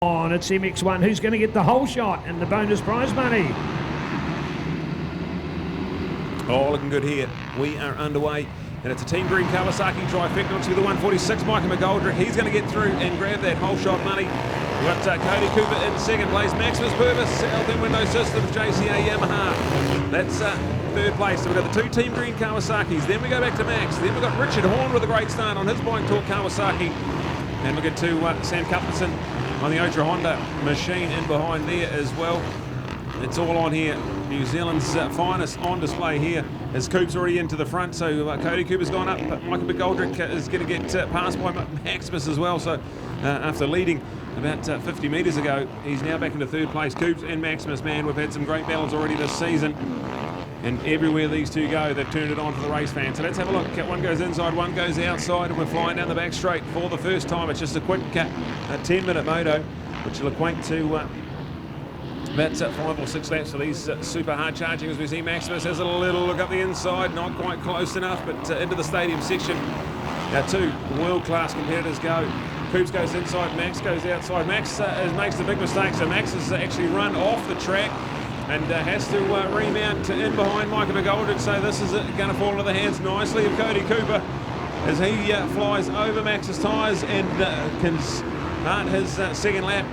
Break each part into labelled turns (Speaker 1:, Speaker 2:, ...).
Speaker 1: on. It's MX1 who's going to get the whole shot and the bonus prize money.
Speaker 2: Oh, looking good here. We are underway. And it's a Team Green Kawasaki trifecta onto the 146. Michael McGoldrick, he's going to get through and grab that whole shot money. We've got Cody Cooper in second place. Maximus Purvis, Alpine Window Systems, JCA Yamaha. That's third place. So we've got the two Team Green Kawasaki's. Then we go back to Max. Then we've got Richard Horn with a great start on his bike talk Kawasaki. And we get to Sam Cuthbertson on the Ultra Honda machine in behind there as well. It's all on here. New Zealand's finest on display here as Coop's already into the front. So Cody Cooper's gone up, but Michael McGoldrick is going to get passed by Maximus as well. So after leading about 50 metres ago, he's now back into third place. Coops and Maximus, man, we've had some great battles already this season. And everywhere these two go, they've turned it on for the race fans. So let's have a look. One goes inside, one goes outside, and we're flying down the back straight for the first time. It's just a quick 10-minute moto, which will equate to about 5 or 6 laps for these super hard charging. As we see Maximus has a little look up the inside, not quite close enough, but into the stadium section. Now two world-class competitors go. Coops goes inside, Max goes outside. Max makes the big mistake, so Max has actually run off the track and has to remount in behind Michael McGoldrick. So this is going to fall into the hands nicely of Cody Cooper as he flies over Max's tyres and can start his second lap.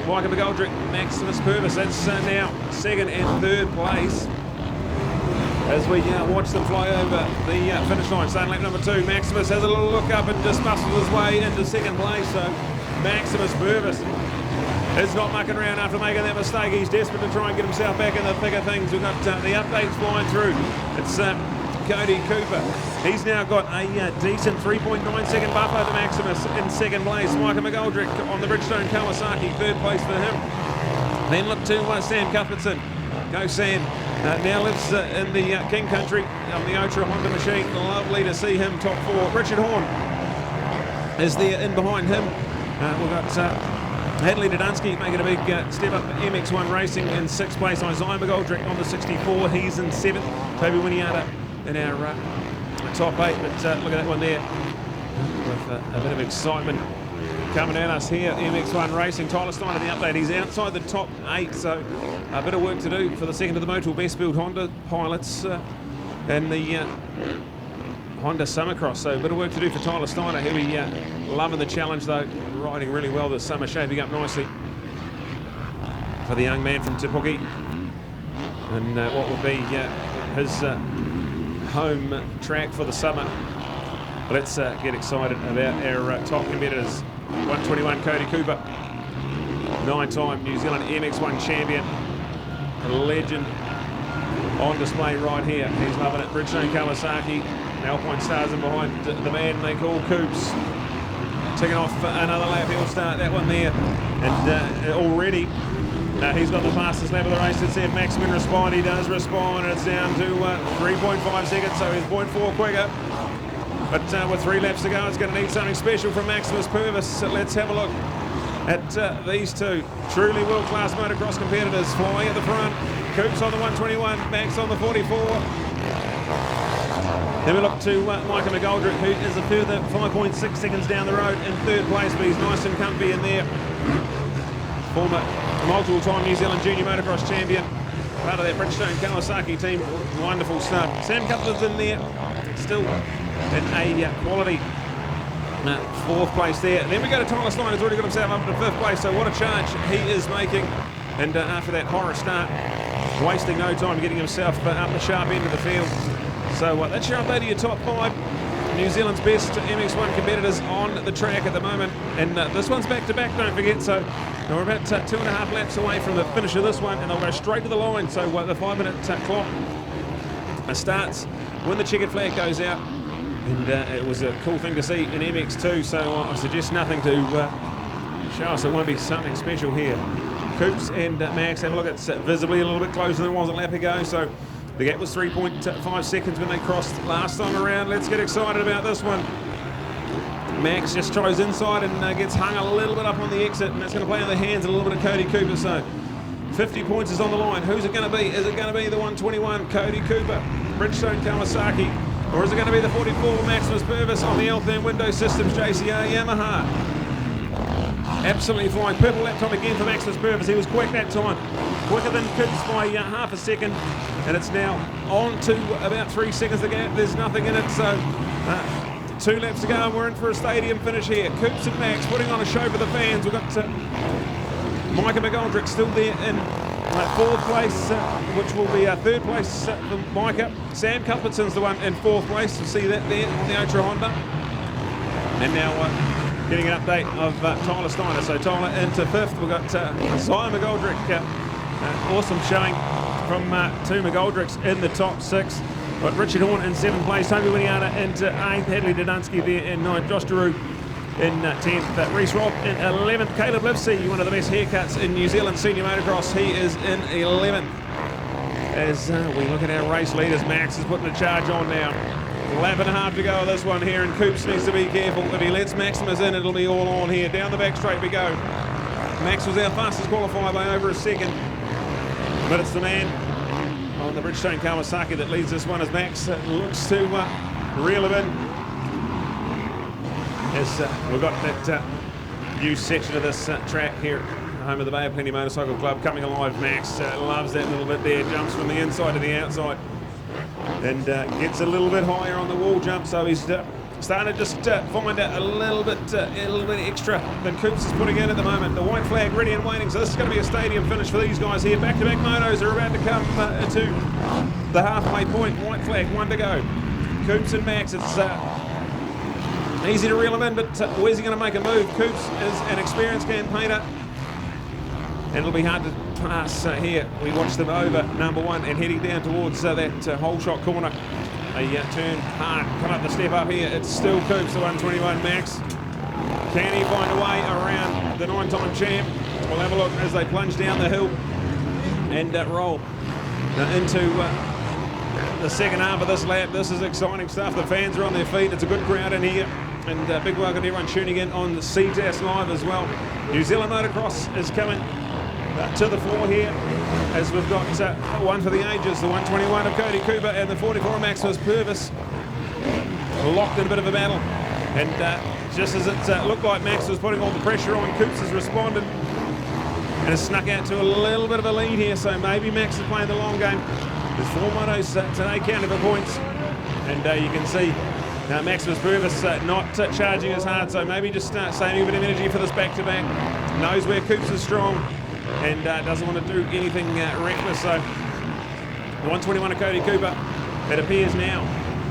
Speaker 2: Michael McGoldrick, Maximus Purvis, that's now second and third place as we watch them fly over the finish line. Starting lap number 2, Maximus has a little look up and just muscles his way into second place. So Maximus Purvis is not mucking around after making that mistake. He's desperate to try and get himself back in the thick of things. We've got the updates flying through. It's Cody Cooper. He's now got a decent 3.9 second buffer to Maximus in second place. Michael McGoldrick on the Bridgestone Kawasaki, third place for him. Then look to Sam Cuthbertson. Go Sam. Now lives in the King Country on the Ultra Honda machine. Lovely to see him top 4. Richard Horn is there in behind him. We've got Hadley Dudunsky making a big step up. MX1 Racing in 6th place. Isaiah McGoldrick on the 64. He's in 7th. Toby Winiata in our top 8. But look at that one there with a bit of excitement coming at us here. MX1 Racing. Tyler Steiner, the update. He's outside the top 8. So a bit of work to do for the second of the Moto Best Build Honda pilots and the Honda Summercross. So a bit of work to do for Tyler Steiner. He'll be loving the challenge though. Riding really well this summer, shaping up nicely for the young man from Te Puke. And what will be his home track for the summer. Let's get excited about our top competitors. 121 Cody Cooper, 9-time New Zealand MX1 champion, a legend on display right here. He's loving it. Bridgestone Kawasaki, Alpine Stars in behind the man they call Coops. Taking off another lap, he'll start that one there. And already he's got the fastest lap of the race. Let's see if Max can respond. He does respond, and it's down to 3.5 seconds, so he's 0.4 quicker. But with 3 laps to go, it's going to need something special from Maximus Purvis. So let's have a look at these two truly world-class motocross competitors flying at the front. Coops on the 121, Max on the 44. Then we look to Michael McGoldrick, who is a further 5.6 seconds down the road in third place, but he's nice and comfy in there. Former multiple-time New Zealand junior motocross champion, part of that Bridgestone Kawasaki team. Wonderful stuff. Sam Cuthbert's in there, still in a quality 4th place there. And then we go to Tyler Steiner, who's already got himself up to 5th place, so what a charge he is making. And after that horror start, wasting no time getting himself up the sharp end of the field. So that's your update of your top 5 New Zealand's best MX1 competitors on the track at the moment. And this one's back-to-back, don't forget. So we're about 2.5 laps away from the finish of this one, and they'll go straight to the line. So the 5-minute clock starts when the checkered flag goes out. And it was a cool thing to see in MX2, so I suggest nothing to show us it won't be something special here. Coops and Max, have a look, it's visibly a little bit closer than it was a lap ago, so the gap was 3.5 seconds when they crossed last time around. Let's get excited about this one. Max just tries inside and gets hung a little bit up on the exit, and that's going to play in the hands a little bit of Cody Cooper. So 50 points is on the line. Who's it going to be? Is it going to be the 121 Cody Cooper, Bridgestone Kawasaki, or is it going to be the 44 Maximus Purvis on the Alpine Window Systems JCA Yamaha? absolutely flying. Purple lap time again for Maximus Purvis. He was quick that time, quicker than Coops by half a second, and it's now on to about 3 seconds the gap. There's nothing in it, so 2 laps to go, and we're in for a stadium finish here. Coops and Max putting on a show for the fans. We've got Micah McGoldrick still there in 4th place, which will be 3rd place for Micah. Sam Cuthbertson's the one in 4th place. You'll see that there on the Ultra Honda. And now getting an update of Tyler Steiner. So Tyler into 5th. We've got Zion McGoldrick. Awesome showing from 2 McGoldricks in the top 6. Got Richard Horn in 7th place. Toby Winiata into 8th. Hadley Dudunsky there in 9th. Josh Daru in 10th. Reese Robb in 11th. Caleb Livesey, one of the best haircuts in New Zealand senior motocross. He is in 11th. As we look at our race leaders, Max is putting the charge on now. Lap and a half to go of this one here, and Coops needs to be careful. If he lets Maximus in, it'll be all on here. Down the back straight we go. Max was our fastest qualifier by over a second, but it's the man on the Bridgestone Kawasaki that leads this one as Max looks to reel him in. As we've got that new section of this track here, home of the Bay of Plenty Motorcycle Club, coming alive. Max loves that little bit there, jumps from the inside to the outside, and gets a little bit higher on the wall jump, so he's starting to just find a little bit extra than Coops is putting in at the moment. The white flag ready and waiting, so this is going to be a stadium finish for these guys here. Back-to-back motos are about to come to the halfway point. White flag, 1 to go. Coops and Max, it's easy to reel him in, but where's he going to make a move? Coops is an experienced campaigner, and it'll be hard to pass here. We watch them over number 1 and heading down towards that hole shot corner. A turn hard, come up the step up here. It's still Coops, the 121 Max. Can he find a way around the 9-time champ? We'll have a look as they plunge down the hill and roll into the second half of this lap. This is exciting stuff. The fans are on their feet. It's a good crowd in here. And big welcome to everyone tuning in on the Ctas Live as well. New Zealand Motocross is coming to the floor here, as we've got one for the ages, the 121 of Cody Cooper and the 44 of Maximus Purvis, locked in a bit of a battle. And just as it looked like Max was putting all the pressure on, Coops has responded and has snuck out to a little bit of a lead here, so maybe Max is playing the long game. There's 4 motos today counted for points, and you can see Maximus Purvis not charging as hard, so maybe just saving a bit of energy for this back-to-back. Knows where Coops is strong and doesn't want to do anything reckless. So the 121 of Cody Cooper, it appears now,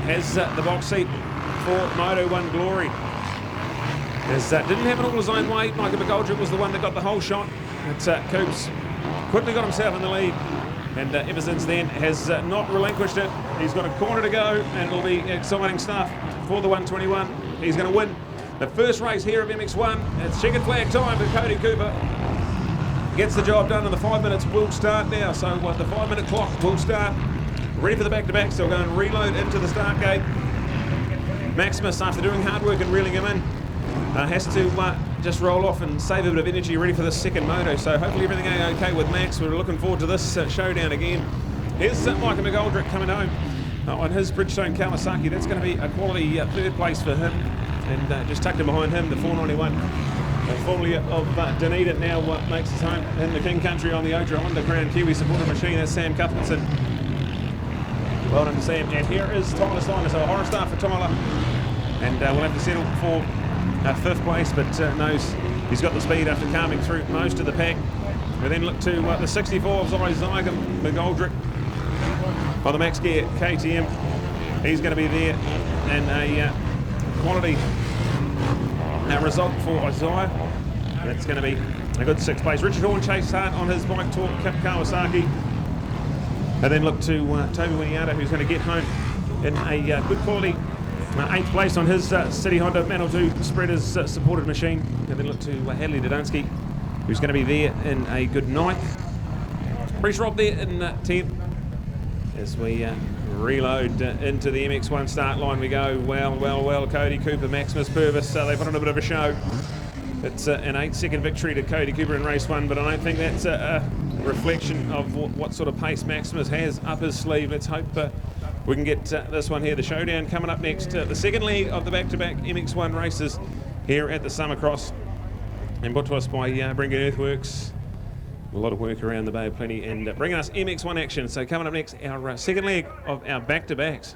Speaker 2: has the box seat for Moto 1 glory. Didn't have it all his own way. Micah McGoldrick was the one that got the whole shot. It's Coops quickly got himself in the lead, and ever since then has not relinquished it. He's got a corner to go, and it'll be exciting stuff for the 121. He's going to win the first race here of MX1. It's checkered flag time for Cody Cooper. Gets the job done, and the 5 minutes will start now. So the 5-minute clock will start. Ready for the back-to-back, so we'll go and reload into the start gate. Maximus, after doing hard work and reeling him in, has to just roll off and save a bit of energy, ready for the second moto. So hopefully everything going okay with Max. We're looking forward to this showdown again. Here's Micah McGoldrick coming home on his Bridgestone Kawasaki. That's going to be a quality 3rd place for him. And just tucked in behind him, the 491. Formerly of Dunedin, now makes his home in the King Country on the Ultra Honda Crown Kiwi supported machine. That's Sam Cuthbertson. Well done to Sam. And here is Tyler Steiner, so a horror start for Tyler. And we'll have to settle for 5th place, but knows he's got the speed after calming through most of the pack. We then look to the 64 of Zion McGoldrick by the Max Gear KTM. He's going to be there, and a quality result for Isaiah. That's going to be a good 6th place. Richard Horn chased hard on his bike talk Kawasaki. And then look to Toby Winiata, who's going to get home in a good quality 8th place on his City Honda Mantle 2 spreaders supported machine. And then look to Hadley Dudunsky, who's going to be there in a good 9th. Reese Robb there in 10th. As we reload into the MX1 start line we go. Well, Cody Cooper, Maximus Purvis, they put on a bit of a show. It's an 8-second victory to Cody Cooper in race 1, but I don't think that's a reflection of what sort of pace Maximus has up his sleeve. Let's hope we can get this one here. The showdown coming up next. The second leg of the back-to-back MX1 races here at the Summer Cross. And brought to us by Bringan Earthworks. A lot of work around the bay, plenty, and bringing us MX1 action. So coming up next, our second leg of our back-to-backs.